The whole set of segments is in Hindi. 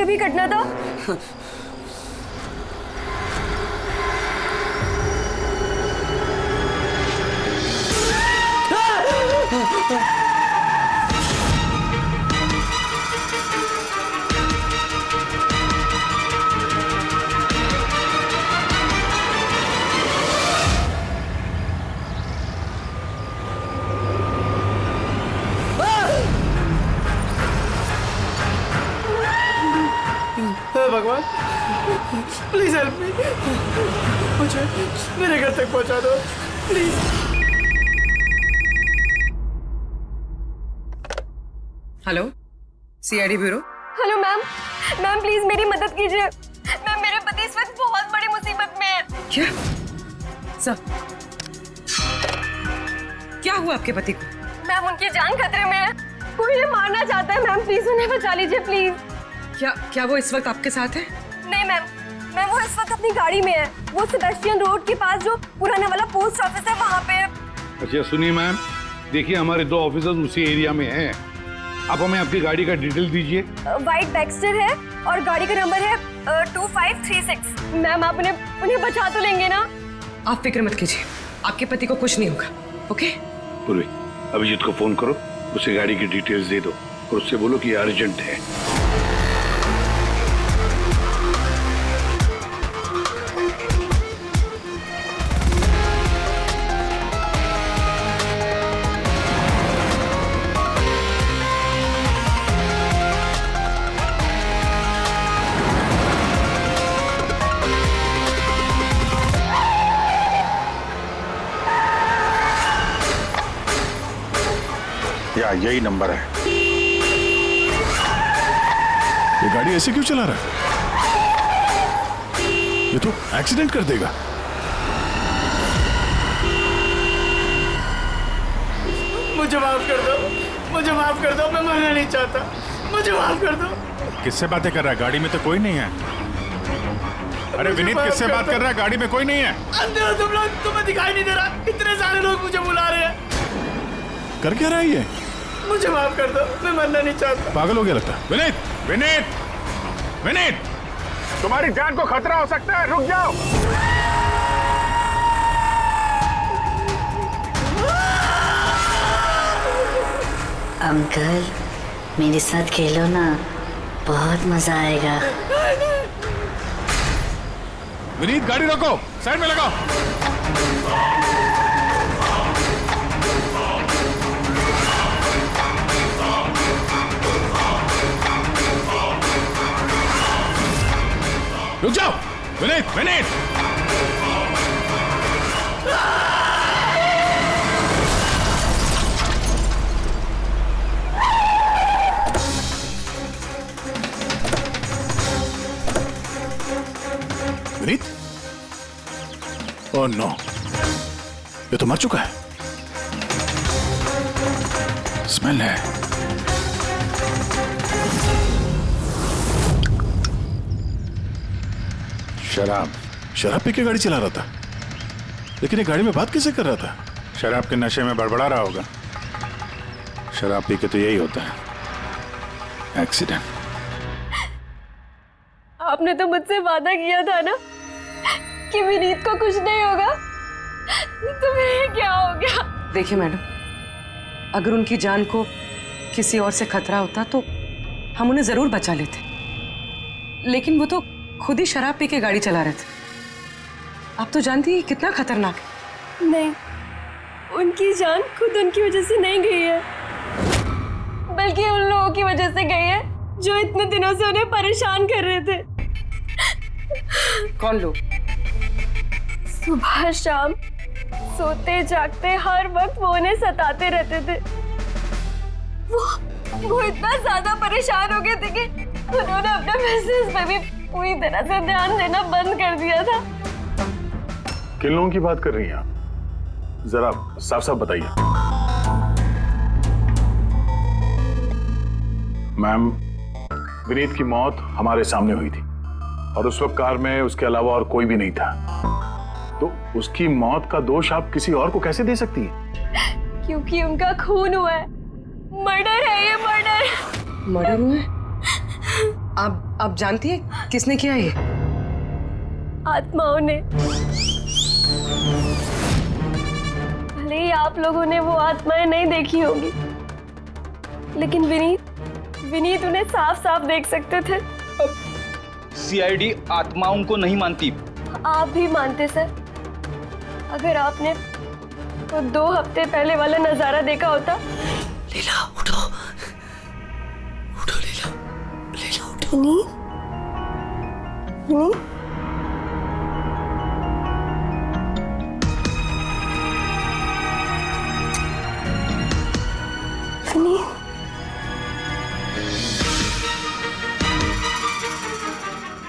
अभी कटना था। भगवान प्लीज हेल्प मी, मुझे मेरे घर तक पहुंचा दो please. Hello, CID bureau. Hello ma'am, ma'am please मेरी मदद कीजिए। मैम मेरे पति इस वक्त बहुत बड़ी मुसीबत में है। क्या सब क्या हुआ आपके पति को? मैम उनकी जान खतरे में है, कोई उन्हें मारना चाहता है। मैम प्लीज उन्हें बचा लीजिए प्लीज। क्या वो इस वक्त आपके साथ है? नहीं मैम, मैम वो इस वक्त अपनी गाड़ी में है। वो सेबेस्टियन रोड के पास जो पुराना वाला पोस्ट ऑफिस है वहाँ पे है। अच्छा सुनिए मैम, देखिए हमारे 2 ऑफिसर्स उसी एरिया में हैं। आप हमें आपकी गाड़ी का डिटेल दीजिए। व्हाइट बैक्स्टर है और गाड़ी का नंबर है 2536। मैम आप उन्हें बचा तो लेंगे ना? आप फिक्र मत कीजिए, आपके पति को कुछ नहीं होगा। ओके पूर्वी, अभिजीत को फोन करो, उसे गाड़ी की डिटेल्स दे दो और उससे बोलो कि अर्जेंट है। या यही नंबर है। ये गाड़ी ऐसे क्यों चला रहा है? ये तो एक्सीडेंट कर देगा। मुझे माफ कर दो, मुझे माफ कर दो, मैं मरना नहीं चाहता, मुझे माफ कर दो। किससे बातें कर रहा है? गाड़ी में तो कोई नहीं है। अरे विनीत, किससे बात कर रहा है? गाड़ी में कोई नहीं है। अंधे हो तुम लोग, तुम्हें दिखाई नहीं दे रहा? इतने सारे लोग मुझे बुला रहे हैं। कर क्या रहा है ये? मुझे माफ कर दो, मैं मरना नहीं चाहता। पागल हो गया लगता है। विनीत, विनीत, विनीत, तुम्हारी जान को खतरा हो सकता है, रुक जाओ। अंकल मेरे साथ खेलो ना, बहुत मजा आएगा। विनीत गाड़ी रोको, साइड में लगाओ। रुक जाओ विनीत, विनीत। विनीत? ओह नो, ये तो मर चुका है। स्मेल है। शराब पी के गाड़ी चला रहा था, लेकिन ये गाड़ी में बात कैसे कर रहा था? शराब के नशे में बड़बड़ा रहा होगा। शराब पी के तो यही होता है, एक्सीडेंट। आपने तो मुझसे वादा किया था ना कि विनीत को कुछ नहीं होगा, तो फिर क्या हो गया? देखिए मैडम, अगर उनकी जान को किसी और से खतरा होता तो हम उन्हें जरूर बचा लेते, लेकिन वो तो खुद ही शराब पी के गाड़ी चला रहे थे। आप तो जानती हैं कितना खतरनाक है। नहीं, उनकी जान खुद उनकी वजह से नहीं गई है, बल्कि उन लोगों की वजह से गई है जो इतने दिनों से उन्हें परेशान कर रहे थे। कौन लोग? सुबह शाम सोते जागते हर वक्त वो उन्हें सताते रहते थे। वो इतना ज्यादा परेशान हो गए थे कि उन्होंने अपने बिजनेस पे भी पूरी तरह से ध्यान देना बंद कर दिया था। किन लोगों की बात कर रही हैं आप? जरा साफ साफ बताइए। मैम, विनीत की मौत हमारे सामने हुई थी और उस वक्त कार में उसके अलावा और कोई भी नहीं था, तो उसकी मौत का दोष आप किसी और को कैसे दे सकती हैं? क्योंकि उनका खून हुआ है। मर्डर है ये, मर्डर। मर्डर हुआ है? आप जानती है किसने किया ये? आत्माओं ने। भले ही आप लोगों ने वो आत्माएं नहीं देखी होगी, लेकिन विनीत उन्हें साफ साफ देख सकते थे। सीआईडी आत्माओं को नहीं मानती। आप भी मानते सर। अगर आपने तो 2 हफ्ते पहले वाला नजारा देखा होता। लीला उठो, उठो लीला, लीला उठो। विनीत, विनीत,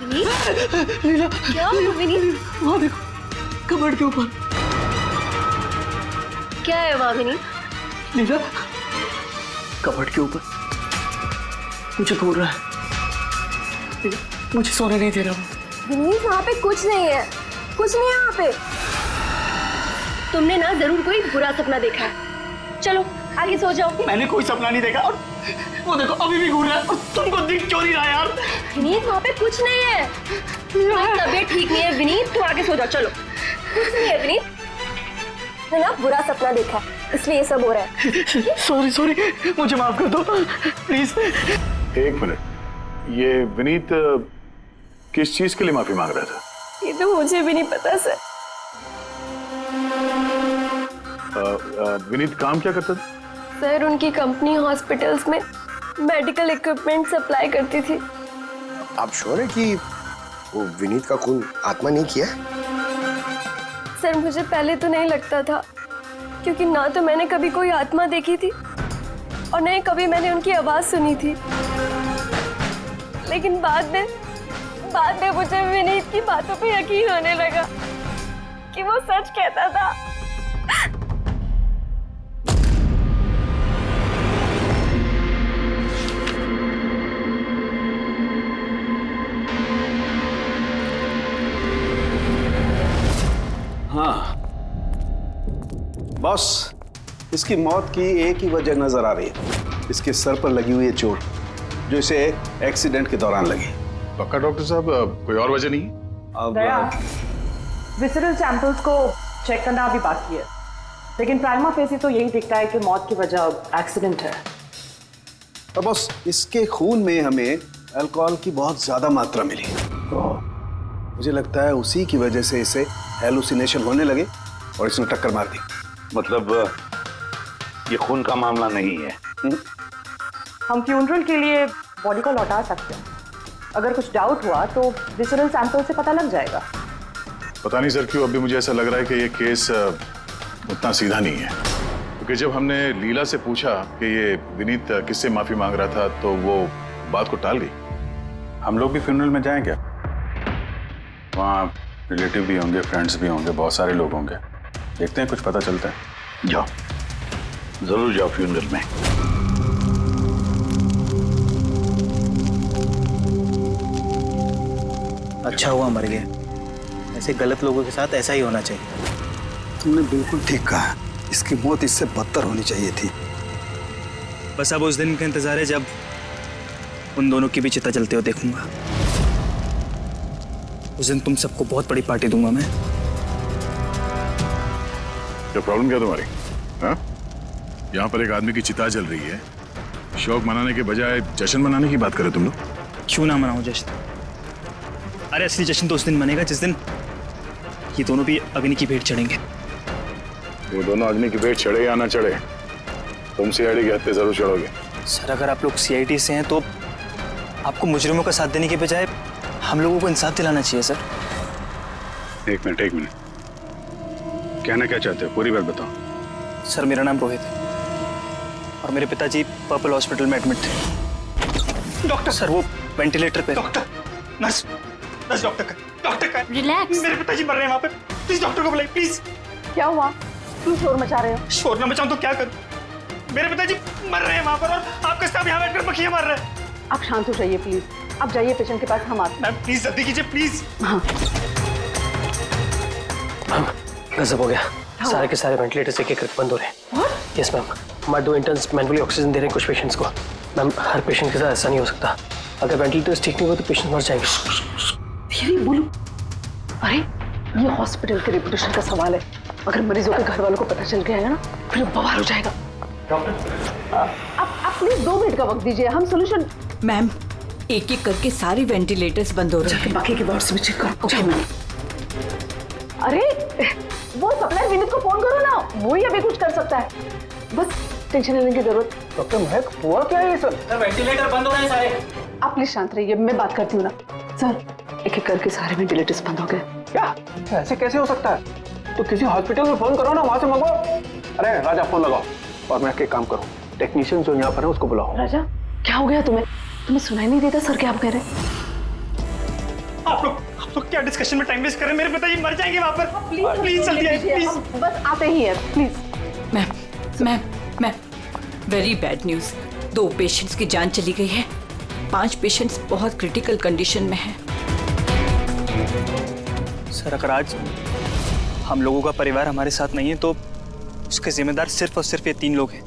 विनीत, लीला क्या हुआ विनीत? वहाँ देखो, कबर्ड के ऊपर। क्या है वहाँ विनीत? लीला कबर्ड के ऊपर मुझे घूर रहा है। लीला, मुझे सोने नहीं दे रहा वो। विनीत, वहाँ पे कुछ नहीं है, कुछ नहीं है वहाँ पे। तुमने ना जरूर कोई बुरा सपना देखा है। चलो आगे सो जाओ। मैंने कोई सपना नहीं देखा और वो देखो अभी भी घूर रहा है और तुमको दिख क्यों नहीं रहा यार? विनीत, वहाँ पे कुछ नहीं है। तुम्हारी तबीयत ठीक नहीं है विनीत, तुम आगे सो जाओ। चलो, कुछ नहीं है विनीत। मैंने ना बुरा सपना देखा है, इसलिए ये सब हो रहा है। सॉरी सॉरी, मुझे माफ कर दो प्लीज। 1 मिनट, ये विनीत किस चीज के लिए माफी मांग रहा था? ये तो मुझे भी नहीं पता सर। विनीत काम क्या करता था? सर, उनकी कंपनी हॉस्पिटल्स में मेडिकल इक्विपमेंट सप्लाई करती थी। आप श्योर है कि वो विनीत का खून आत्मा नहीं किया? सर, मुझे पहले तो नहीं लगता था, क्योंकि ना तो मैंने कभी कोई आत्मा देखी थी और न ही कभी मैंने उनकी आवाज सुनी थी। लेकिन बाद में मुझे विनीत की बातों पे यकीन होने लगा कि वो सच कहता था। हाँ बॉस, इसकी मौत की एक ही वजह नजर आ रही है। इसके सर पर लगी हुई है चोट, जो इसे एक्सीडेंट के दौरान लगी। पक्का डॉक्टर साहब, कोई और वजह नहीं? अब विसरल सैंपल्स को चेक करना अभी बाकी है, लेकिन प्राइमा फेसी तो यही दिखता है कि मौत की वजह एक्सीडेंट है। तो बॉस, इसके खून में हमें अल्कोहल की बहुत ज्यादा मात्रा मिली। मुझे लगता है उसी की वजह से इसे हेलुसिनेशन होने लगे और इसने टक्कर मार दी। मतलब ये खून का मामला नहीं है। हम फ्यूनरल के लिए बॉडी को लौटा सकते हैं। अगर कुछ डाउट हुआ तो विसरल सैंपल से पता लग जाएगा। पता नहीं सर क्यों अभी मुझे ऐसा लग रहा है कि ये केस उतना सीधा नहीं है, क्योंकि जब हमने लीला से पूछा कि ये विनीत किससे माफी मांग रहा था तो वो बात को टाल गई। हम लोग भी फ्यूनरल में जाएं क्या? वहाँ रिलेटिव भी होंगे, फ्रेंड्स भी होंगे, बहुत सारे लोग होंगे। देखते हैं, कुछ पता चलता है। जाओ, जरूर जाओ फ्यूनरल में। अच्छा हुआ मर गया। ऐसे गलत लोगों के साथ ऐसा ही होना चाहिए। तुमने बिल्कुल ठीक कहा, इसकी मौत इससे बदतर होनी चाहिए थी। बस अब उस दिन का इंतजार है जब उन दोनों की भी चिता जलते हुए देखूंगा। उस दिन तुम सबको बहुत बड़ी पार्टी दूंगा मैं। क्या प्रॉब्लम क्या तुम्हारी? हाँ, यहाँ पर एक आदमी की चिता जल रही है, शौक मनाने के बजाय जश्न मनाने की बात करो तुम लोग। क्यों ना मनाऊं जश्न? अरे असली जश्न तो उस दिन मनेगा जिस दिन ये दोनों भी अग्नि की भेंट चढ़ेंगे। वो दोनों अग्नि की भेंट चढ़े या ना चढ़े, तुम सीआईडी के हत्थे जरूर चढ़ोगे। सर, अगर आप लोग सीआईडी से हैं तो आपको मुजरिमों का साथ देने के बजाय हम लोगों को इंसाफ दिलाना चाहिए सर। एक मिनट, कहना क्या चाहते हो? पूरी बात बताओ। सर, मेरा नाम रोहित है और मेरे पिताजी पर्पल हॉस्पिटल में एडमिट थे। डॉक्टर सर, वो वेंटिलेटर पे। डॉक्टर, नर्स डॉक्टर का रिलैक्स। मेरे पिताजी मर रहे हैं वहाँ पे। प्लीज डॉक्टर को बुलाइए प्लीज। क्या हुआ? क्यों शोर मचा रहे हो? शोर ना मचाऊं तो क्या करूं? मेरे पिताजी मर रहे हैं वहाँ पर और आपका स्टाफ यहाँ बैठकर मक्खियाँ मार रहे हैं। आप शांत हो जाइए प्लीज। आप जाइए पेशेंट के पास, हम आते हैं। मैम प्लीज जल्दी कीजिए प्लीज। हाँ, गजब हो गया। सारे के सारे वेंटिलेटर्स एक एक करके बंद हो रहे हैं। यस मैम, हमारे 2 इंटर्न्स मैनुअली ऑक्सीजन दे रहे हैं कुछ पेशेंट्स को। मैम, हर पेशेंट के साथ ऐसा नहीं हो सकता। अगर वेंटिलेटर्स ठीक नहीं हुए तो पेशेंट मर जाएंगे। धीरे बोलो। अरे ये हॉस्पिटल के रेपुटेशन का सवाल है, अगर मरीजों के घर वालों को पता चल गया है ना फिर बवाल हो जाएगा। आप प्लीज 2 मिनट का वक्त दीजिए, हम सोल्यूशन। मैम एक एक करके सारे वेंटिलेटर्स बंद हो रहे हैं। बाकी के वार्ड्स में चेक करो। Okay ma'am. अरे वो सप्लायर विनीत को फोन करो ना, वो ही अभी कुछ कर सकता है, बस टेंशन लेने की जरूरत। डॉक्टर महक हुआ क्या है ये सर? वेंटिलेटर बंद हो रहे हैं सारे। आप प्लीज शांत रहिए, मैं बात करती हूँ ना। सर एक एक करके सारे वेंटिलेटर्स बंद हो गए। क्या ऐसे कैसे हो सकता है? तो किसी हॉस्पिटल में फोन करो ना, वहां से मंगवाओ। अरे राजा फोन लगाओ और मैं एक काम करूँ, टेक्नीशियन जो यहाँ पर है उसको बुलाओ। राजा क्या हो गया तुम्हें सुनाई नहीं देता सर क्या आप कह रहे हैं? आप लोग क्या डिस्कशन में टाइम वेस्ट कर रहे हैं? मेरे पिताजी मर जाएंगे वहां पर। प्लीज जल्दी आइए, प्लीज। बस आते ही हैं, please. Ma'am very bad news. 2 patients की जान चली गई है, 5 पेशेंट्स बहुत क्रिटिकल कंडीशन में हैं। सर अगर आज हम लोगों का परिवार हमारे साथ नहीं है तो उसके जिम्मेदार सिर्फ और सिर्फ ये 3 लोग हैं,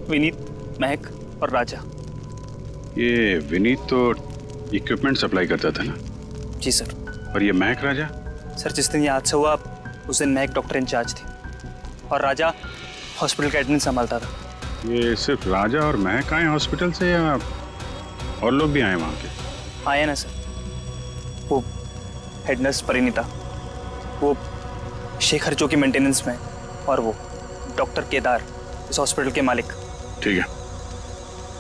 विनीत, महक और राजा। ये विनीत तो इक्विपमेंट सप्लाई करता था ना? जी सर। और ये महक राजा? सर जिस दिन ये हादसा हुआ उस दिन महक डॉक्टर इंचार्ज थी और राजा हॉस्पिटल का एडमिन संभालता था। ये सिर्फ राजा और महक आए हॉस्पिटल से या और लोग भी आए वहाँ के? आए ना सर, वो हेड नर्स परिणीता, वो शेखर जो कि मेंटेनेंस में है, और वो डॉक्टर केदार इस हॉस्पिटल के मालिक। ठीक है,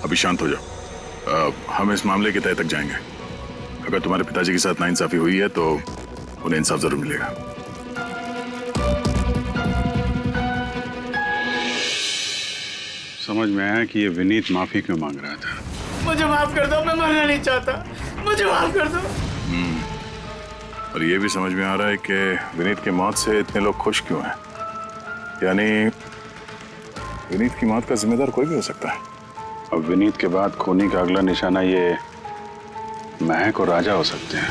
अभी शांत हो जाओ। हम इस मामले के तह तक जाएंगे। अगर तुम्हारे पिताजी के साथ नाइंसाफी हुई है तो उन्हें इंसाफ जरूर मिलेगा। समझ में आया कि ये विनीत माफी क्यों मांग रहा था। मुझे माफ कर दो, मैं मरना नहीं चाहता, मुझे माफ कर दो। और ये भी समझ में आ रहा है कि विनीत की मौत से इतने लोग खुश क्यों हैं। यानी विनीत की मौत का जिम्मेदार कोई भी हो सकता है। अब विनीत के बाद खूनी का अगला निशाना ये महक और राजा हो सकते हैं।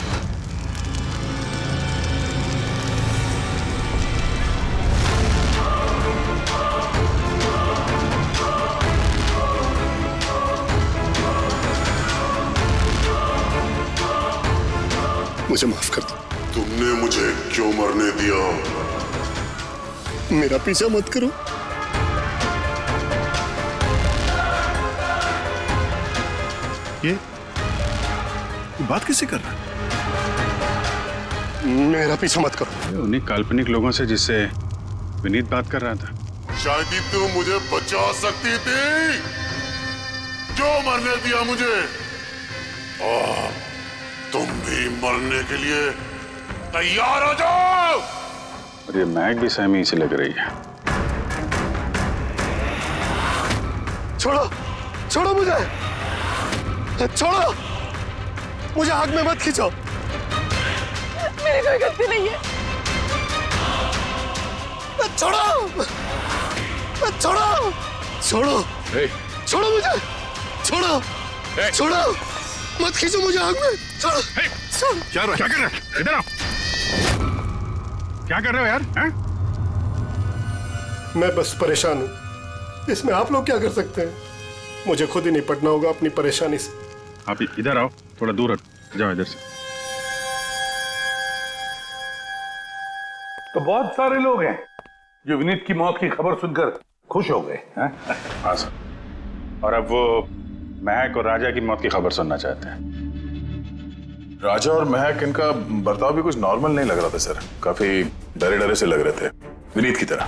मुझे माफ कर दो। तुमने मुझे क्यों मरने दिया? मेरा पीछा मत करो। ये बात किससे कर रहा है? मेरा पीछा मत करो। उन्हीं काल्पनिक लोगों से जिससे विनीत बात कर रहा था। शायद ही तू मुझे बचा सकती थी, क्यों मरने दिया मुझे? तुम भी मरने के लिए तैयार हो जाओ। और ये महक भी सहमी से लग रही है। छोड़ो, छोड़ो मुझे, छोड़ो मुझे, आग में मत खींचो। मेरी कोई गलती नहीं है। छोड़ो, छोड़ो, छोड़ो, छोड़ो मुझे, छोड़ो, छोड़ो, मत खींचो मुझे आग में। छोड़ो। क्या कर रहे हो? इधर आओ। क्या कर रहे हो यार? हैं? मैं बस परेशान हूँ, इसमें आप लोग क्या कर सकते हैं? मुझे खुद ही निपटना होगा अपनी परेशानी से। आप इधर आओ, थोड़ा दूर हट जाओ इधर से। तो बहुत सारे लोग हैं जो विनीत की मौत की खबर सुनकर खुश हो गए हैं। हाँ सर, और अब वो महक और राजा की मौत की खबर सुनना चाहते हैं। राजा और महक, इनका बर्ताव भी कुछ नॉर्मल नहीं लग रहा था सर। काफी डरे डरे से लग रहे थे, विनीत की तरह।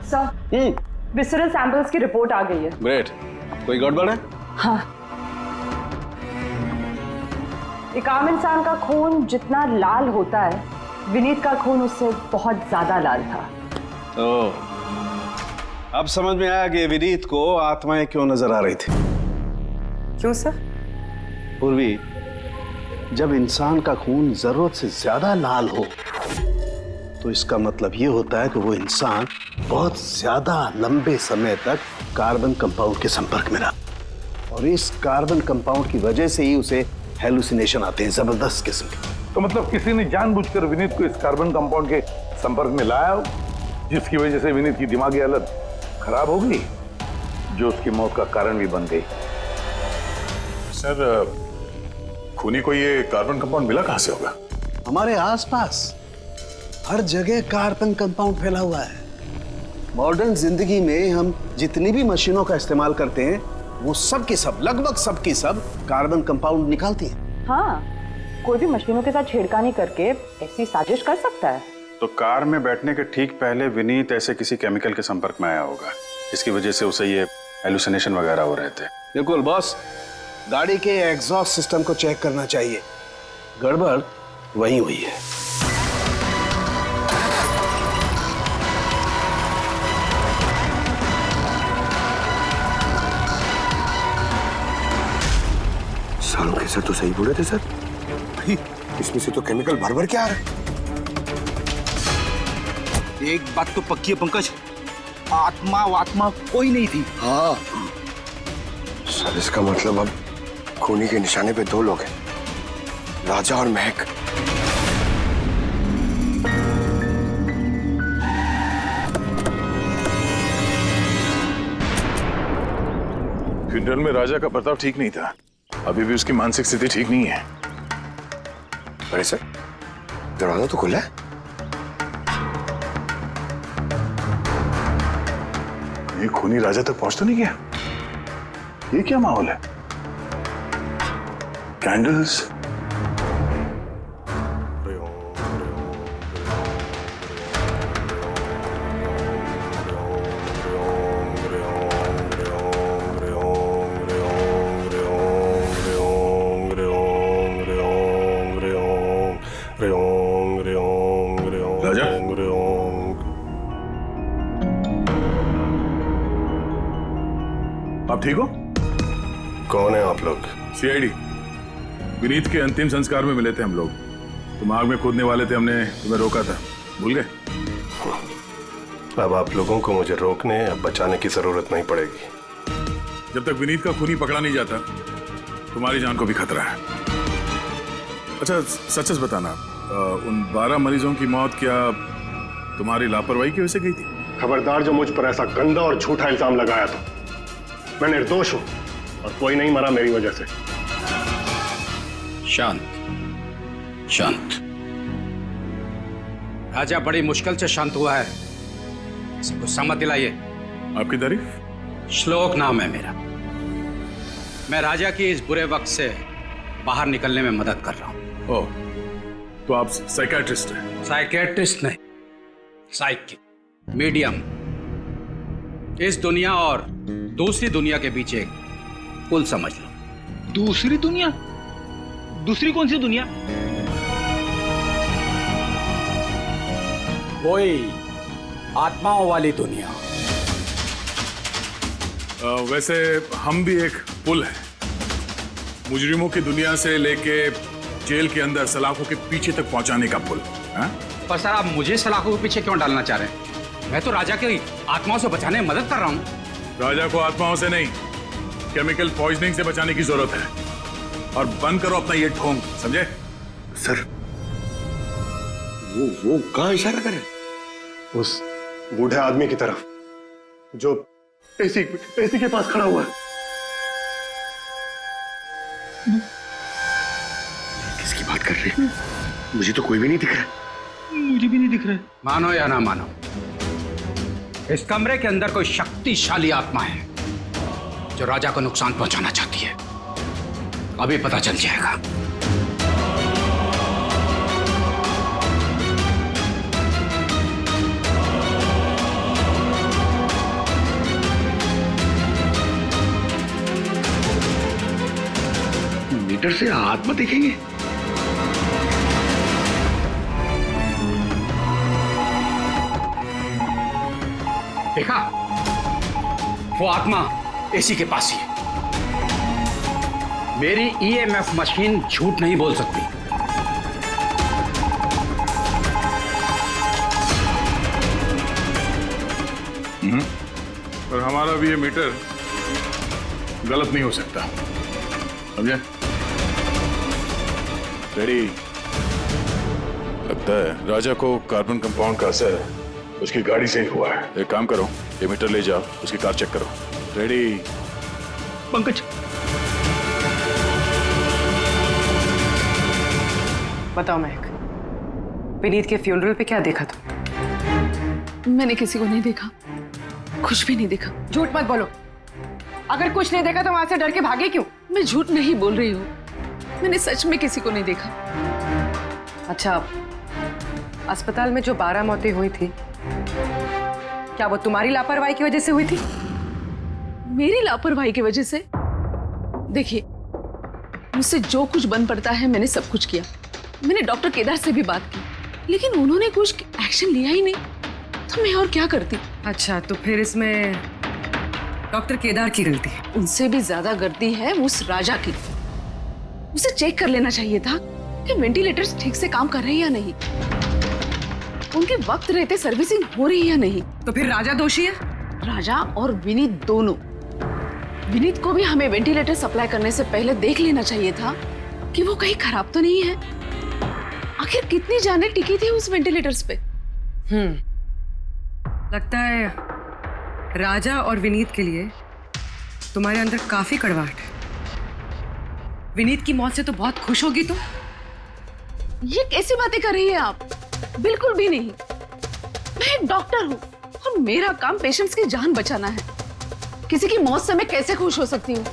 सर विसरल सैंपल्स की रिपोर्ट आ गई है। ग्रेट। कोई गड़बड़ है? हाँ, एक आम इंसान का खून जितना लाल होता है, विनीत का खून उससे बहुत ज्यादा लाल था। ओह, अब समझ में आया कि विनीत को आत्माएं क्यों नजर आ रही थी। क्यों सर? पूर्वी, जब इंसान का खून जरूरत से ज्यादा लाल हो तो इसका मतलब ये होता है कि वो इंसान बहुत ज्यादा लंबे समय तक कार्बन कंपाउंड के संपर्क में रहा, और इस कार्बन कंपाउंड की वजह से ही उसे हेलुसिनेशन आते हैं, जबरदस्त किस्म के। तो मतलब किसी ने जानबूझकर विनीत को इस कार्बन कंपाउंड के संपर्क में लाया, जिसकी वजह से विनीत की दिमागी हालत खराब हो गई, जो उसकी मौत का कारण भी बन गई। सर खूनी को ये कार्बन कंपाउंड मिला कहां से होगा? हमारे आसपास हर जगह कार्बन कंपाउंड फैला हुआ है। मॉडर्न जिंदगी में हम जितनी भी मशीनों का इस्तेमाल करते हैं वो सब की सब, लगभग सब की सब कार्बन कंपाउंड निकालती हैं। हाँ, कोई भी मशीनों के साथ छेड़खानी करके ऐसी साजिश कर सकता है। तो कार में बैठने के ठीक पहले विनीत ऐसे किसी केमिकल के संपर्क में आया होगा, जिसकी वजह से उसे ये हेलुसिनेशन वगैरह हो रहे थे। बिल्कुल बॉस, गाड़ी के एग्जॉस्ट सिस्टम को चेक करना चाहिए, गड़बड़ वही हुई है। सालों के सर तो सही बोले थे सर, इसमें से तो केमिकल भर भर के आ रहा है। एक बात तो पक्की है पंकज, आत्मा कोई नहीं थी। हाँ सर, इसका मतलब अब खूनी के निशाने पे दो लोग हैं, राजा और महक। फ्यूनरल में राजा का बर्ताव ठीक नहीं था, अभी भी उसकी मानसिक स्थिति ठीक नहीं है। अरे सर, दरवाजा तो खुला है। ये खूनी राजा तक पहुंच तो नहीं गया? ये क्या माहौल है? कैंडल्स, राजा आप ठीक हो? कौन है आप लोग? सीआईडी। विनीत के अंतिम संस्कार में मिले थे हम लोग, तुम आग में कूदने वाले थे, हमने तुम्हें रोका था, भूल गए? अब आप लोगों को मुझे रोकने या बचाने की जरूरत नहीं पड़ेगी। जब तक विनीत का खूनी पकड़ा नहीं जाता तुम्हारी जान को भी खतरा है। अच्छा सच सच बताना, उन 12 मरीजों की मौत क्या तुम्हारी लापरवाही की वजह से गई थी? खबरदार जो मुझ पर ऐसा गंदा और झूठा इल्जाम लगाया तो मैं निर्दोष हूं और कोई नहीं मरा मेरी वजह से। शांत शांत। राजा बड़ी मुश्किल से शांत हुआ है, इसे गुस्सा मत दिलाइए। आपकी तारीफ? श्लोक नाम है मेरा। मैं राजा की इस बुरे वक्त से बाहर निकलने में मदद कर रहा हूं। ओह, तो आप साइकियाट्रिस्ट हैं? साइकियाट्रिस्ट नहीं, साइकिक, मीडियम। इस दुनिया और दूसरी दुनिया के बीच एक पुल समझ लो। दूसरी दुनिया? दूसरी कौन सी दुनिया? वही आत्माओं वाली दुनिया। वैसे हम भी एक पुल है, मुजरिमों की दुनिया से लेके जेल के अंदर सलाखों के पीछे तक पहुंचाने का पुल। पर सर, आप मुझे सलाखों के पीछे क्यों डालना चाह रहे हैं? मैं तो राजा की आत्माओं से बचाने में मदद कर रहा हूं। राजा को आत्माओं से नहीं, केमिकल पॉइजनिंग से बचाने की जरूरत है। और बंद करो अपना ये ढोंग, समझे? सर वो कहां इशारा करे? उस बूढ़े आदमी की तरफ जो एसी के पास खड़ा हुआ है। किसकी बात कर रहे हैं? मुझे तो कोई भी नहीं दिख रहा। मुझे भी नहीं दिख रहा है। मानो या ना मानो, इस कमरे के अंदर कोई शक्तिशाली आत्मा है जो राजा को नुकसान पहुंचाना चाहती है। अभी पता चल जाएगा। मीटर से आत्मा देखेंगे? देखा, वो आत्मा एसी के पास ही है। मेरी ईएमएफ मशीन झूठ नहीं बोल सकती। पर हमारा भी ये मीटर गलत नहीं हो सकता, समझे? रेडी? लगता है राजा को कार्बन कंपाउंड का असर उसकी गाड़ी से ही हुआ है। एक काम करो, ये मीटर ले जाओ, उसकी कार चेक करो। रेडी? पंकज, बताओ महक, विनीत के फ्यूनरल पे क्या देखा तुम? मैंने किसी को नहीं देखा, कुछ भी नहीं देखा। झूठ मत बोलो। अगर कुछ नहीं देखा तो वहां से डर के भागे क्यों? मैं झूठ नहीं बोल रही हूँ, मैंने सच में किसी को नहीं देखा। अच्छा, अस्पताल में जो 12 मौतें हुई थी, क्या वो तुम्हारी लापरवाही की वजह से हुई थी? मेरी लापरवाही की वजह से? देखिए, मुझसे जो कुछ बन पड़ता है मैंने सब कुछ किया। मैंने डॉक्टर केदार से भी बात की, लेकिन उन्होंने कुछ एक्शन लिया ही नहीं, तो मैं और क्या करती। अच्छा, तो फिर इसमें डॉक्टर केदार की गलती है? उनसे भी ज्यादा गलती है उस राजा की। उसे चेक कर लेना चाहिए था कि वेंटिलेटर्स ठीक से काम कर रहे हैं या नहीं, उनके वक्त रहते सर्विसिंग हो रही है या नहीं। तो फिर राजा दोषी है? राजा और विनीत दोनों। विनीत को भी हमें वेंटिलेटर सप्लाई करने से पहले देख लेना चाहिए था कि वो कहीं खराब तो नहीं है। आखिर कितनी जानें टिकी थी उस वेंटिलेटर्स पे। लगता है राजा और विनीत के लिए तुम्हारे अंदर काफी कड़वाहट है। विनीत की मौत से तो बहुत खुश होगी तुम। ये कैसी बातें कर रही है आप? बिल्कुल भी नहीं। मैं एक डॉक्टर हूँ और मेरा काम पेशेंट्स की जान बचाना है। किसी की मौत से मैं कैसे खुश हो सकती हूँ?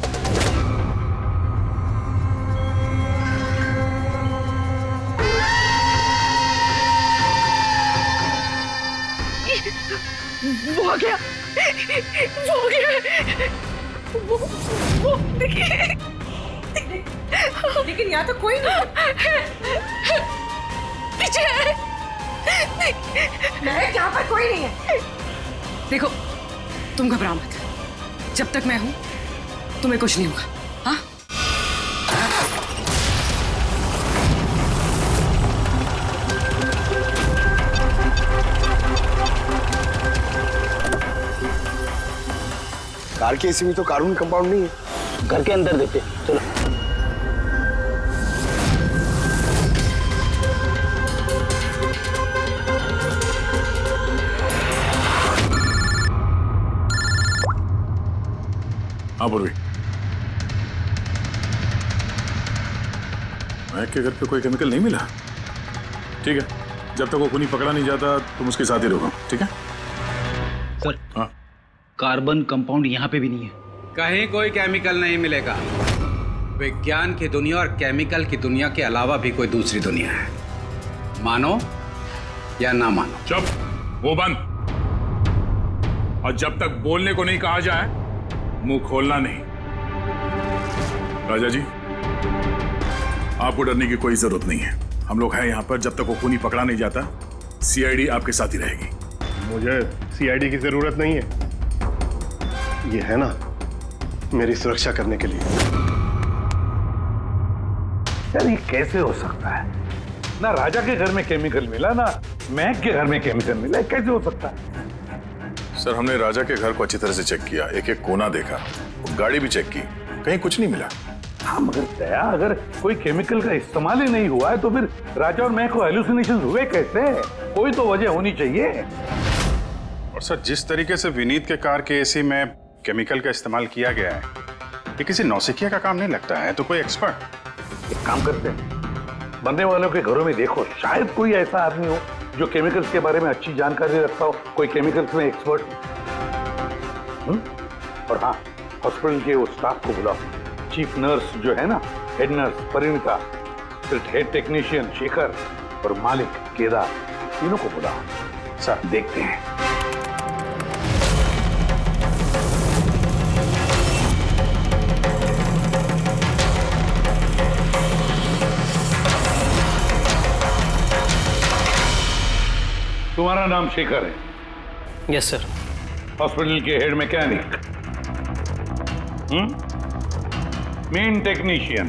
वो आ गया, वो आ गया, वो देखिए। लेकिन यहाँ तो कोई नहीं। पीछे है। मैं यहाँ पर कोई नहीं है। देखो, तुम घबराओ मत। जब तक मैं हूं तुम्हें कुछ नहीं होगा। हाँ, कार के एसी में तो कानून कंपाउंड नहीं है। घर के अंदर देखते, चलो। हाँ पूर्वी, महक के घर पे कोई केमिकल नहीं मिला? ठीक है, जब तक वो खूनी पकड़ा नहीं जाता तुम उसके साथ ही रहो, ठीक है? सर, हाँ, कार्बन कंपाउंड यहाँ पे भी नहीं है। कहीं कोई केमिकल नहीं मिलेगा। विज्ञान की दुनिया और केमिकल की दुनिया के अलावा भी कोई दूसरी दुनिया है, मानो या ना मानो। चुप, वो बंद। और जब तक बोलने को नहीं कहा जाए मुंह खोलना नहीं। राजा जी, आपको डरने की कोई जरूरत नहीं है। हम लोग हैं यहाँ पर। जब तक वो खूनी पकड़ा नहीं जाता सीआईडी आपके साथ ही रहेगी। मुझे सीआईडी की जरूरत नहीं है, ये है ना मेरी सुरक्षा करने के लिए। यार ये कैसे हो सकता है? ना राजा के घर में केमिकल मिला, ना महक के घर में केमिकल मिला, कैसे हो सकता है? सर, हमने राजा के घर को अच्छी तरह से चेक किया, एक एक कोना देखा, गाड़ी भी चेक की, कहीं कुछ नहीं मिला। हाँ, मगर दया, अगर कोई केमिकल का इस्तेमाल ही नहीं हुआ है तो फिर राजा और महक को हेलुसिनेशन हुए कैसे? कोई तो वजह होनी चाहिए। और सर, जिस तरीके से विनीत के कार के एसी में केमिकल का इस्तेमाल किया गया है, ये किसी नौसिखिया का काम नहीं लगता है। तो कोई एक्सपर्ट। एक काम करते हैं, बनने वालों के घरों में देखो, शायद कोई ऐसा आदमी हो जो केमिकल्स के बारे में अच्छी जानकारी रखता हो, कोई केमिकल्स में एक्सपर्ट। और हाँ, हॉस्पिटल के उस स्टाफ को बुलाओ। चीफ नर्स जो है ना, हेड नर्स परिणीता, फिर हेड टेक्नीशियन शेखर और मालिक केदार, तीनों को बुलाओ। सर, देखते हैं। तुम्हारा नाम शेखर है? Yes sir. हॉस्पिटल के हेड मैकेनिक, मेन टेक्नीशियन,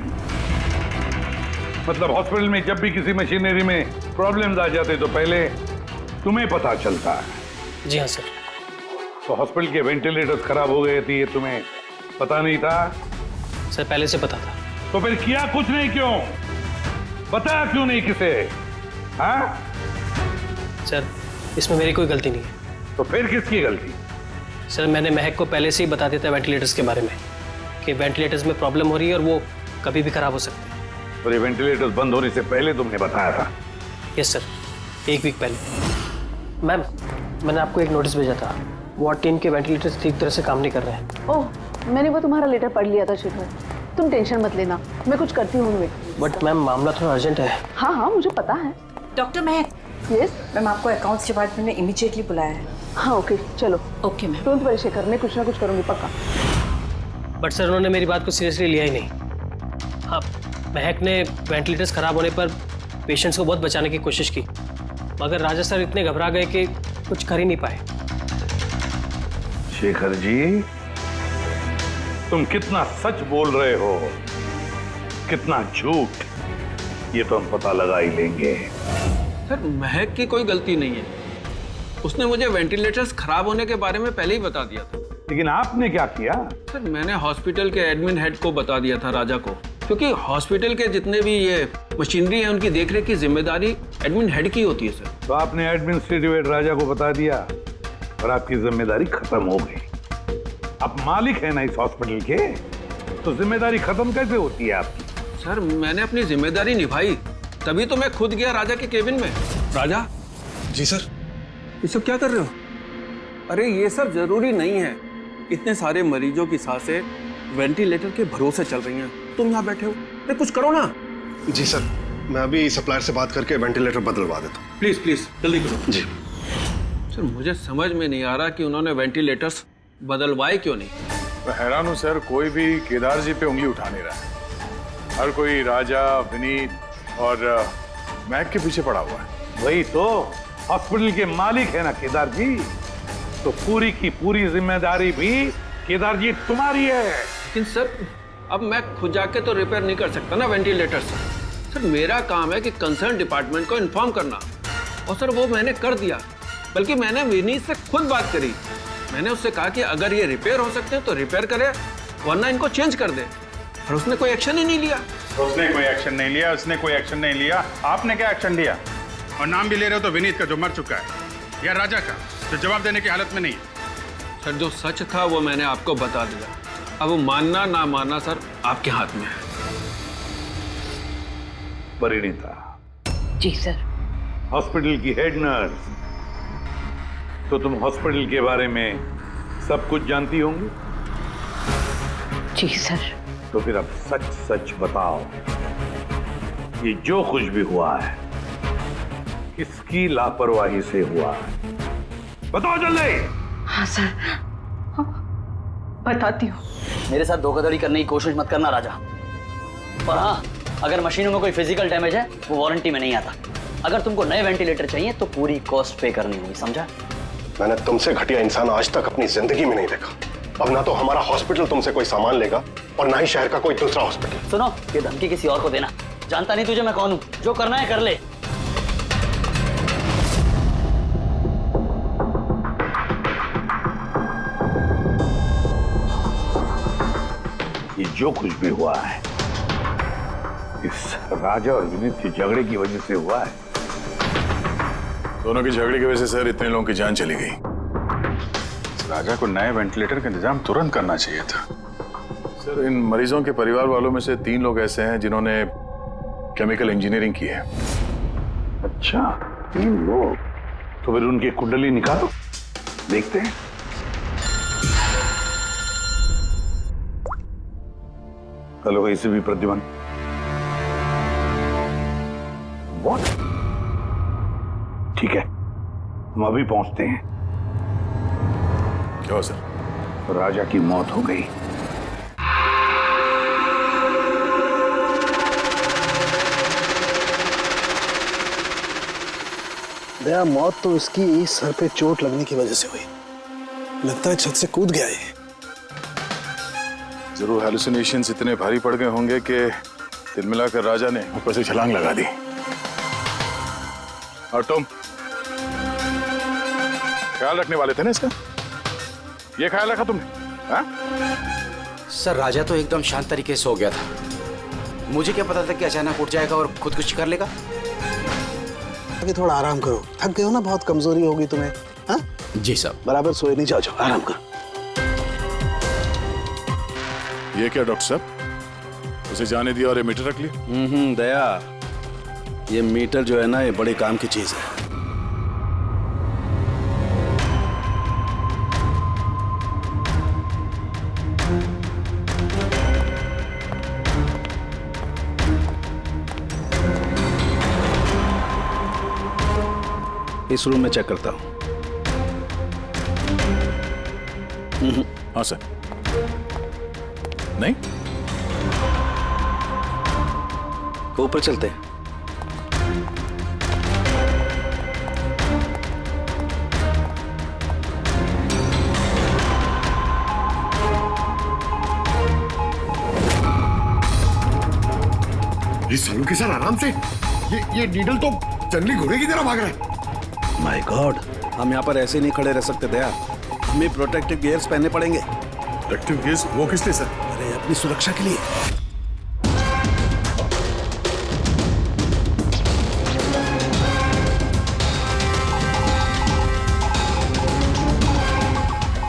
मतलब हॉस्पिटल में जब भी किसी मशीनरी में प्रॉब्लम्स आ जाते तो पहले तुम्हें पता चलता है? जी हाँ सर। तो हॉस्पिटल के वेंटिलेटर्स खराब हो गए थे, ये तुम्हें पता नहीं था? सर, पहले से पता था। तो फिर किया कुछ नहीं क्यों? बताया क्यों नहीं किसे? हाँ सर, इसमें मेरी कोई गलती नहीं है। तो फिर किसकी गलती? सर, मैंने महक को पहले से ही बता दिया था वेंटिलेटर्स के बारे में, कि वेंटिलेटर्स में प्रॉब्लम हो रही है और वो कभी भी खराब हो सकते हैं। और ये वेंटिलेटर्स बंद होने से पहले तुमने बताया था। यस सर, 1 वीक पहले। मैम, मैंने आपको एक नोटिस भेजा था, वार्ड 10 के वेंटिलेटर्स ठीक तरह से काम नहीं कर रहे हैं। ओह, मैंने वो तुम्हारा लेटर पढ़ लिया था शिखर, तुम टेंशन मत लेना, मैं कुछ करती हूँ। बट मैम, मामला थोड़ा अर्जेंट है। हाँ हाँ, मुझे पता है। डॉक्टर महक। यस मैम, आपको अकाउंट्स डिपार्टमेंट में इमीडिएटली बुलाया है। हाँ ओके, चलो। Okay ma'am. Don't worry Shekhar, मैं कुछ ना कुछ करूँगी पक्का। बट सर, उन्होंने मेरी बात को सीरियसली लिया ही नहीं। हाँ, महक ने वेंटिलेटर्स खराब होने पर पेशेंट्स को बहुत बचाने की कोशिश की, मगर राजा सर इतने घबरा गए कि कुछ कर ही नहीं पाए। शेखर जी, तुम कितना सच बोल रहे हो, कितना झूठ, ये तो हम पता लगा ही लेंगे। सर, महक की कोई गलती नहीं है, उसने मुझे वेंटिलेटर्स खराब होने के बारे में पहले ही बता दिया था। लेकिन आपने क्या किया? सर, मैंने हॉस्पिटल के एडमिन हेड को बता दिया था, राजा को, क्योंकि हॉस्पिटल के जितने भी ये मशीनरी है उनकी देखरेख की जिम्मेदारी एडमिन हेड की होती है सर। तो आपने एडमिनिस्ट्रेटिव हेड राजा को बता दिया और आपकी जिम्मेदारी खत्म हो गई। आप मालिक है ना इस हॉस्पिटल के, तो जिम्मेदारी खत्म कैसे होती है आपकी? सर, मैंने अपनी जिम्मेदारी निभाई, तभी तो मैं खुद गया राजा के केबिन में। राजा जी सर। ये सब क्या कर रहे हो? अरे ये सब जरूरी नहीं है, इतने सारे मरीजों की सांसें वेंटिलेटर के भरोसे चल रही हैं, तुम यहाँ बैठे हो, अरे कुछ करो ना। जी सर, मैं अभी सप्लायर से बात करके वेंटिलेटर बदलवा देता हूँ। प्लीज प्लीज जल्दी करो। जी सर, मुझे समझ में नहीं आ रहा कि उन्होंने वेंटिलेटर्स बदलवाए क्यों नहीं। मैं हैरान हूँ सर, कोई भी केदार जी पे उंगली उठा नहीं रहा। हर कोई राजा, विनीत और महक के पीछे पड़ा हुआ है। वही तो, हॉस्पिटल के मालिक है ना केदार जी, तो पूरी की पूरी जिम्मेदारी भी केदार जी तुम्हारी है। लेकिन सर, अब मैं खुद जाके तो रिपेयर नहीं कर सकता ना वेंटिलेटर सर, मेरा काम है कि कंसर्न डिपार्टमेंट को इन्फॉर्म करना, और सर वो मैंने कर दिया। बल्कि मैंने विनीत से खुद बात करी, मैंने उससे कहा कि अगर ये रिपेयर हो सकते हैं तो रिपेयर करे, वरना इनको चेंज कर दे, और उसने कोई एक्शन ही नहीं लिया। उसने कोई एक्शन नहीं लिया, उसने कोई एक्शन नहीं लिया। आपने क्या एक्शन लिया? और नाम भी ले रहे हो तो विनीत का जो मर चुका है, या राजा का जो जवाब देने की हालत में नहीं है। सर, जो सच था वो मैंने आपको बता दिया, अब वो मानना ना मानना सर आपके हाथ में है। परिणीता। जी सर। हॉस्पिटल की हेड नर्स, तो तुम हॉस्पिटल के बारे में सब कुछ जानती होंगी। जी सर। तो फिर अब सच सच बताओ, ये जो कुछ भी हुआ है किसकी लापरवाही से हुआ है? बताओ जल्दी। हाँ सर, बताती हूँ। मेरे साथ धोखाधड़ी करने की कोशिश मत करना राजा। और हाँ, अगर मशीनों में कोई फिजिकल डैमेज है वो वारंटी में नहीं आता। अगर तुमको नए वेंटिलेटर चाहिए तो पूरी कॉस्ट पे करनी होगी, समझा? मैंने तुमसे घटिया इंसान आज तक अपनी जिंदगी में नहीं देखा। अब ना तो हमारा हॉस्पिटल तुमसे कोई सामान लेगा और ना ही शहर का कोई दूसरा हॉस्पिटल। सुनो, ये धमकी किसी और को देना, जानता नहीं तुझे मैं कौन हूँ, जो करना है कर ले। ये जो कुछ भी हुआ है इस राजा और विनीत के झगड़े की वजह से हुआ है। दोनों के झगड़े की वजह से सर इतने लोगों की जान चली गई। राजा को नए वेंटिलेटर का इंतजाम तुरंत करना चाहिए था। सर, इन मरीजों के परिवार वालों में से 3 लोग ऐसे हैं जिन्होंने केमिकल इंजीनियरिंग की है। अच्छा, 3 लोग? तो फिर उनकी कुंडली निकालो, देखते हैं। हेलो, इसे भी प्रतिबंध। ठीक है, हम अभी पहुंचते हैं। क्या सर? राजा की मौत हो गई। दया, मौत तो इसकी सर पे चोट लगने की वजह से हुई। लगता है छत से कूद गया ये। जरूर हैलुसिनेशंस इतने भारी पड़ गए होंगे कि दिल मिलाकर राजा ने ऊपर से छलांग लगा दी। और तुम ख्याल रखने वाले थे ना इसका? ये ख्याल रखा तुमने? हाँ? सर, राजा तो एकदम शांत तरीके से हो गया था। मुझे क्या पता था कि अचानक उठ जाएगा और खुद कुछ कर लेगा। अभी थोड़ा आराम करो, थक गए हो ना, बहुत कमजोरी होगी तुम्हें। हाँ? जी साहब। बराबर सोए नहीं, जाओ आराम करो। ये क्या डॉक्टर साहब, उसे जाने दिया और ये मीटर रख लिया। दया, ये मीटर जो है ना, ये बड़े काम की चीज है। इस रूम में चेक करता हूं। हाँ सर। नहीं, ऊपर चलते हैं। ये सालू के साथ आराम से, ये नीडल तो जंगली घोड़े की तरह भाग रहा है। माय गॉड, हम यहाँ पर ऐसे नहीं खड़े रह सकते दया, हमें प्रोटेक्टिव गियर्स पहनने पड़ेंगे। Protective gears? वो किस लिए सर? अरे अपनी सुरक्षा के लिए।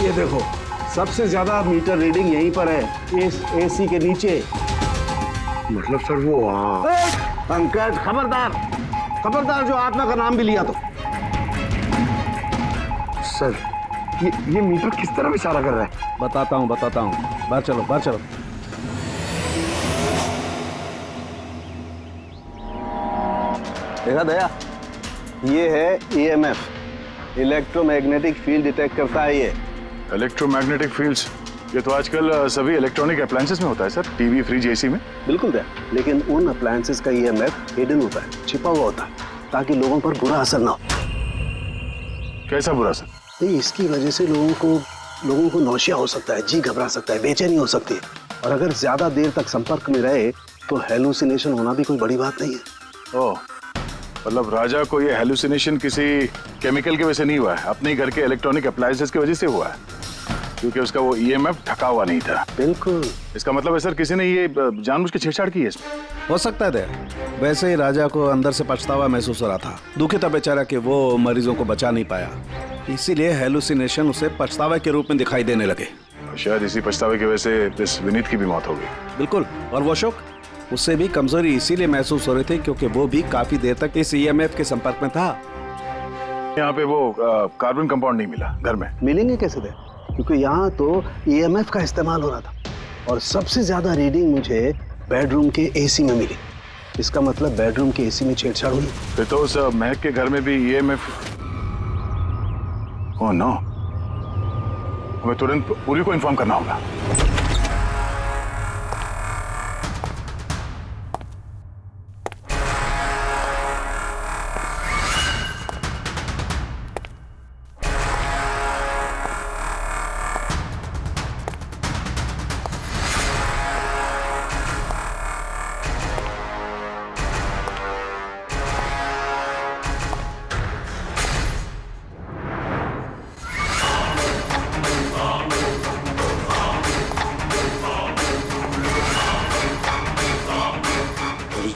ये देखो, सबसे ज्यादा मीटर रीडिंग यहीं पर है, इस एसी के नीचे। मतलब सर वो पंकज, खबरदार खबरदार, जो आत्मा का नाम भी लिया तो। सर ये मीटर किस तरफ इशारा कर रहा है? बताता हूँ बाहर चलो, बाहर चलो। देखा दया, ये है EMF, इलेक्ट्रोमैग्नेटिक फील्ड डिटेक्ट करता है ये। इलेक्ट्रोमैग्नेटिक फील्ड्स, ये तो आजकल सभी इलेक्ट्रॉनिक अप्लायंसेस में होता है सर, टीवी, फ्रिज, एसी में। बिल्कुल दया, लेकिन उन अप्लायंसेस का EMF हिडन होता है, छिपा हुआ होता है, ताकि लोगों पर बुरा असर ना हो। कैसा बुरा असर? इसकी वजह से लोगों को नौशिया हो सकता है, जी घबरा सकता है, बेचैनी हो सकती है, और अगर ज्यादा देर तक संपर्क में रहे तो हेलुसिनेशन होना भी कोई बड़ी बात नहीं है। ओह, मतलब राजा को ये हेलुसिनेशन किसी केमिकल की वजह से नहीं हुआ है, अपने घर के इलेक्ट्रॉनिक अप्लायंसेस की वजह से हुआ है, क्योंकि उसका वो EMF ढका हुआ नहीं था। बिल्कुल। इसका मतलब है सर, किसी ने ये जानबूझ के छेड़छाड़ की है इसमें। हो सकता है दया, वैसे ही राजा को अंदर से पछतावा महसूस हो रहा था, दुखी था बेचारा कि वो मरीजों को बचा नहीं पाया, इसीलिए हेलुसिनेशन उसे पछतावे के रूप में दिखाई देने लगे। शायद इसी पछतावे की वजह से इस विनीत की भी मौत हो गई। बिल्कुल, और वो अशोक, उससे भी कमजोरी इसीलिए महसूस हो रही थी क्योंकि वो भी काफी देर तक इस EMF के संपर्क में था। यहाँ पे वो कार्बन कंपाउंड नहीं मिला घर में। मिलेंगे कैसे दया, क्योंकि यहाँ तो EMF का इस्तेमाल हो रहा था, और सबसे ज्यादा रीडिंग मुझे बेडरूम के AC में मिली। इसका मतलब बेडरूम के AC में छेड़छाड़ हुई। फिर तो उस महक के घर में भी EMF। ओह नो, हमें तुरंत पूरी को इन्फॉर्म करना होगा।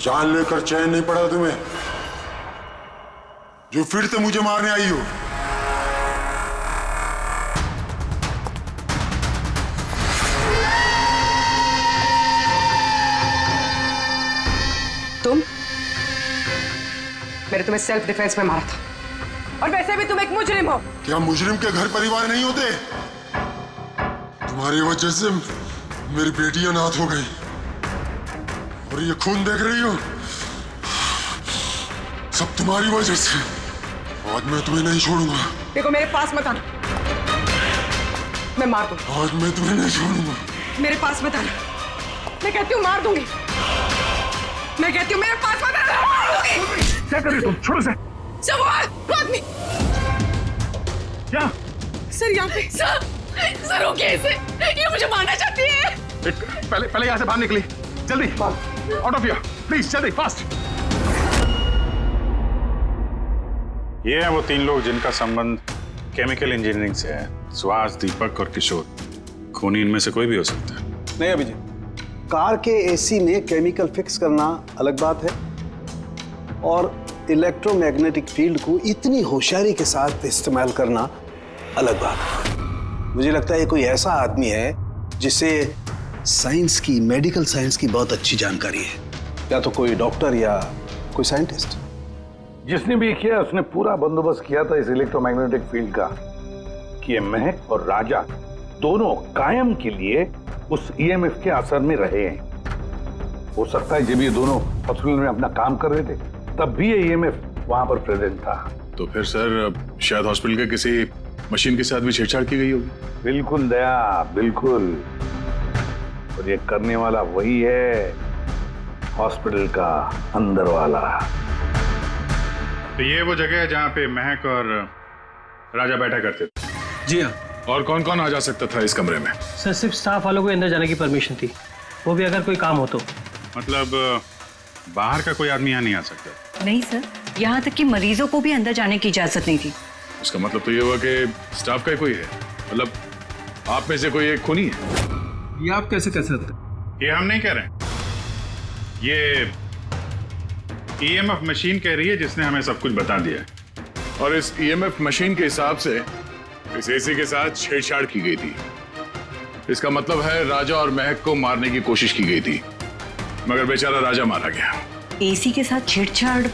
जान लेकर चैन नहीं पड़ा तुम्हें, जो फिर से मुझे मारने आई हो। तुम? मैंने तुम्हें सेल्फ डिफेंस में मारा था, और वैसे भी तुम एक मुजरिम हो। क्या मुजरिम के घर परिवार नहीं होते? तुम्हारी वजह से मेरी बेटी अनाथ हो गई, और ये खून देख रही हो, सब तुम्हारी वजह से। आज मैं तुम्हें नहीं छोड़ूंगा। देखो, मेरे पास मत आना, मैं मार दूंगा। आज मैं तुम्हें नहीं छोड़ूंगा। मेरे पास मत आना, मैं कहती हूँ मार दूंगी। मैं कहती हूँ मेरे पास मत आना, मार दूंगी। क्या कर रही तुम? छोड़ो से। सर, आदमी। क्या? सर, यहाँ पे। सर रोकिए इसे, ये मुझे मारना चाहती है। पहले यहाँ से बाहर निकली, जल्दी, आउट ऑफ हियर, प्लीज, जल्दी, फास्ट। ये हैं वो 3 लोग जिनका संबंध केमिकल इंजीनियरिंग से है। सुहास, दीपक और किशोर। खूनी इनमें से कोई भी हो सकता है। नहीं अभिजीत, कार के AC में केमिकल फिक्स करना अलग बात है, और इलेक्ट्रोमैग्नेटिक फील्ड को इतनी होशियारी के साथ इस्तेमाल करना अलग बात है। मुझे लगता है ये कोई ऐसा आदमी है जिसे साइंस की, मेडिकल साइंस की बहुत अच्छी जानकारी है। या तो कोई डॉक्टर या कोई साइंटिस्ट। जिसने भी किया उसने पूरा बंदोबस्त किया था इस इलेक्ट्रोमैग्नेटिक फील्ड का कि ये महक और राजा दोनों कायम के लिए उस ईएमएफ के असर में रहे हैं। हो सकता है जब ये दोनों हॉस्पिटल में अपना काम कर रहे थे तब भी ये ईएमएफ वहां पर प्रेजेंट था। तो फिर सर शायद हॉस्पिटल के किसी मशीन के साथ भी छेड़छाड़ की गई होगी। बिल्कुल दया, बिल्कुल। और ये करने वाला वही है, हॉस्पिटल का अंदर वाला। तो ये वो जगह है जहाँ पे महक और राजा बैठा करते थे? जी हाँ। और कौन कौन आ जा सकता था इस कमरे में? सर सिर्फ स्टाफ वालों को अंदर जाने की परमिशन थी, वो भी अगर कोई काम हो तो। मतलब बाहर का कोई आदमी यहाँ नहीं आ सकता? नहीं सर, यहाँ तक कि मरीजों को भी अंदर जाने की इजाजत नहीं थी। उसका मतलब तो ये हुआ कि स्टाफ का कोई है, मतलब आप में से कोई एक खूनी है। ये आप कैसे कह सकते? ये हम नहीं कह रहे हैं, ये ईएमएफ मशीन कह रही है जिसने हमें सब कुछ बता दिया है। और इस ईएमएफ मशीन के हिसाब से इस एसी के साथ छेड़छाड़ की गई थी। इसका मतलब है राजा और महक को मारने की कोशिश की गई थी, मगर बेचारा राजा मारा गया। एसी के साथ छेड़छाड़?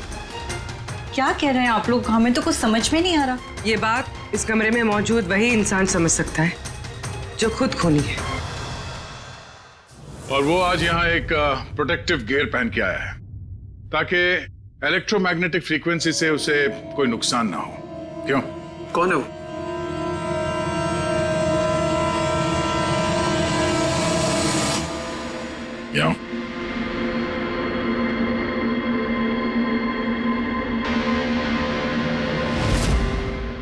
क्या कह रहे हैं आप लोग? हमें तो कुछ समझ में नहीं आ रहा। ये बात इस कमरे में मौजूद वही इंसान समझ सकता है जो खुद खूनी है। और वो आज यहाँ एक प्रोटेक्टिव गियर पहन के आया है ताकि इलेक्ट्रोमैग्नेटिक फ्रीक्वेंसी से उसे कोई नुकसान ना हो। क्यों? कौन है वो? क्यों?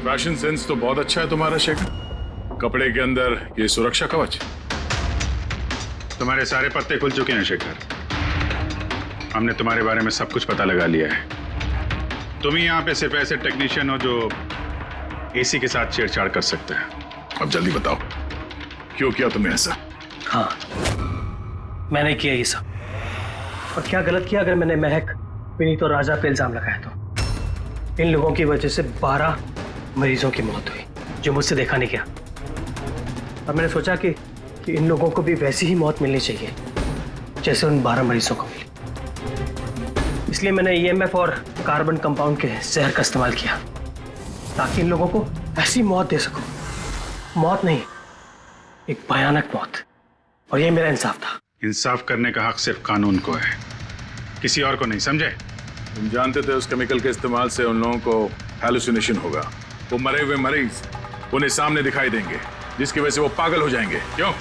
फैशन सेंस तो बहुत अच्छा है तुम्हारा शेखर। कपड़े के अंदर ये सुरक्षा कवच। तुम्हारे सारे पत्ते खुल चुके हैं शेखर। हमने तुम्हारे बारे में सब कुछ पता लगा लिया है। तुम ही यहाँ पे सिर्फ ऐसे टेक्नीशियन हो जो एसी के साथ छेड़छाड़ कर सकते हैं। अब जल्दी बताओ, क्यों किया तुमने ऐसा? हाँ, मैंने किया ये सब। और क्या गलत किया अगर मैंने महक, विनीत और राजा पे इल्जाम लगाया तो? इन लोगों की वजह से 12 मरीजों की मौत हुई जो मुझसे देखा नहीं गया। और मैंने सोचा कि इन लोगों को भी वैसी ही मौत मिलनी चाहिए जैसे उन 12 मरीजों को मिली। इसलिए मैंने ईएमएफ और कार्बन कंपाउंड के जहर का इस्तेमाल किया ताकि इन लोगों को ऐसी मौत दे सकूं। मौत नहीं, एक भयानक मौत। और ये मेरा इंसाफ था। इंसाफ करने का हक सिर्फ कानून को है, किसी और को नहीं, समझे? तुम जानते थे उस केमिकल के इस्तेमाल से उन लोगों को हैलुसिनेशन होगा। वो मरे हुए मरीज उन्हें सामने दिखाई देंगे जिसकी वजह से वो पागल हो जाएंगे। क्यों?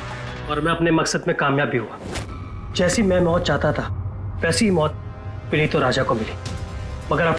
और मैं अपने मकसद में कामयाब भी हुआ। जैसी मैं मौत चाहता था वैसी ही मौत विनीत और राजा को मिली। मगर